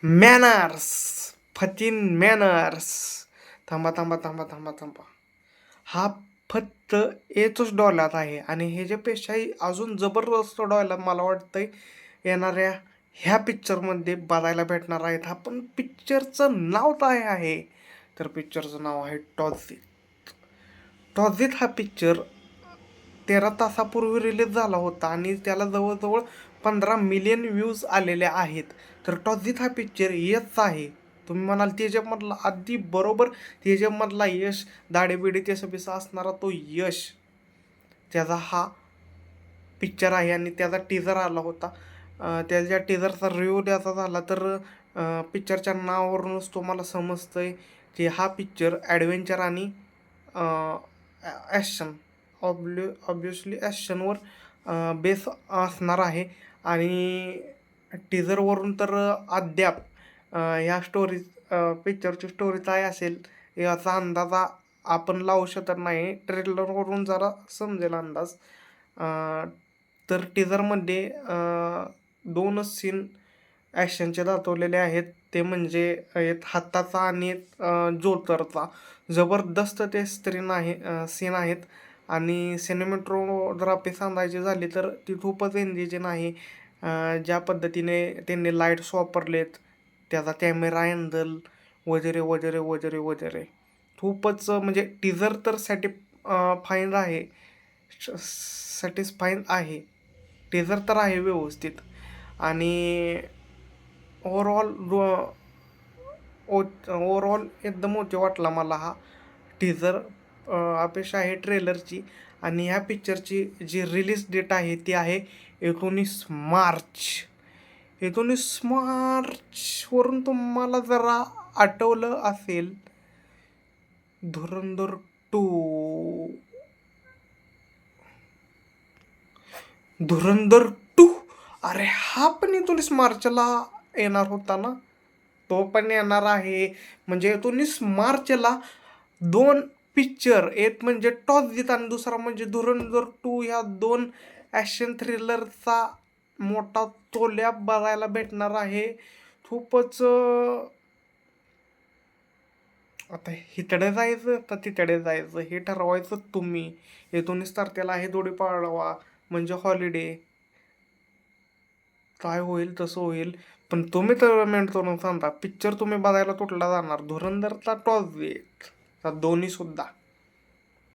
Manners, फतीन manners. थांबा थांबा थांबा थांबा थांबा. हा फक्त एकच डॉलर आहे आणि ह्याच्यापेक्षाही अजून जबरदस्त डॉलर मला वाटतंय येणाऱ्या ह्या पिक्चरमध्ये बघायला भेटणार आहेत. हा पण पिक्चरचं नाव काय आहे तर पिक्चरचं नाव आहे टॉझिट. टॉझिट हा पिक्चर 13 तासापूर्वी रिलीज झाला होता आणि त्याला जवळजवळ 15 मिलियन व्ह्यूज आलेले आहेत. तर टॉझिट हा पिक्चर यश आहे. तुम्ही म्हणाल त्याच्यामधला अगदी बरोबर, त्याच्यामधला यश दाढीबिडी ते सबिसा असणारा तो यश, त्याचा हा पिक्चर आहे आणि त्याचा टीजर आला होता. त्याच्या टीजरचा रिव्ह्यू द्यायचा झाला तर पिक्चरच्या नावावरूनच तुम्हाला समजतंय की हा पिक्चर ॲडव्हेंचर आणि ॲक्शन, ऑब्वियसली ॲक्शनवर बेस असणार आहे. आणि टीजरवरून तर अद्याप ह्या स्टोरी, पिक्चरची स्टोरी काय असेल याचा अंदाजा आपण लावू शकत नाही. ट्रेलरवरून जरा समजेल अंदाज. तर टीजरमध्ये दोनच सीन ॲक्शनचे दाखवलेले आहेत. ते म्हणजे एक हाताचा आणि एक जोतरचा. जबरदस्त ते स्क्रीन आहे, सीन आहेत. आणि सिनेमॅटोग्राफी सांगायची झाली तर ती खूपच एंगेजिंग आहे. ज्या पद्धतीने त्यांनी लाईट्स वापरलेत, त्याचा कॅमेरा अँगल वगैरे वगैरे वगैरे वगैरे खूपच म्हणजे टीजर तर फाईन आहे, सॅटिस्फाईन आहे. टीजर तर आहे व्यवस्थित. आणि ओव्हरऑल ओव्हरऑल एकदम ओके वाटला मला हा टीजर. अपेक्षा आहे ट्रेलरची. आणि ह्या पिक्चरची जी रिलीज डेट आहे ती आहे 19 मार्च. 19 मार्चवरून तुम्हाला जरा आठवलं असेल धुरंधर 2. धुरंधर 2, अरे हा पण 19 मार्चला येणार होता ना, तो पण येणार आहे. म्हणजे 19 मार्चला दोन पिक्चर, एक म्हणजे टॉझिट आणि दुसरा म्हणजे धुरंधर 2, ह्या दोन ॲक्शन थ्रिलरचा मोठा तोल्या बघायला भेटणार आहे. खूपच आता इकडे जायचं तर तिकडे जायचं हे ठरवायचं तुम्ही. 19 तारखेला आहे गुढीपाडवा म्हणजे हॉलिडे. काय होईल तसं होईल. पण तुम्ही तर मेंट करून सांगता पिक्चर तुम्ही बघायला कुठला जाणार, धुरंधरचा टॉझिट, दोन्ही सुद्धा.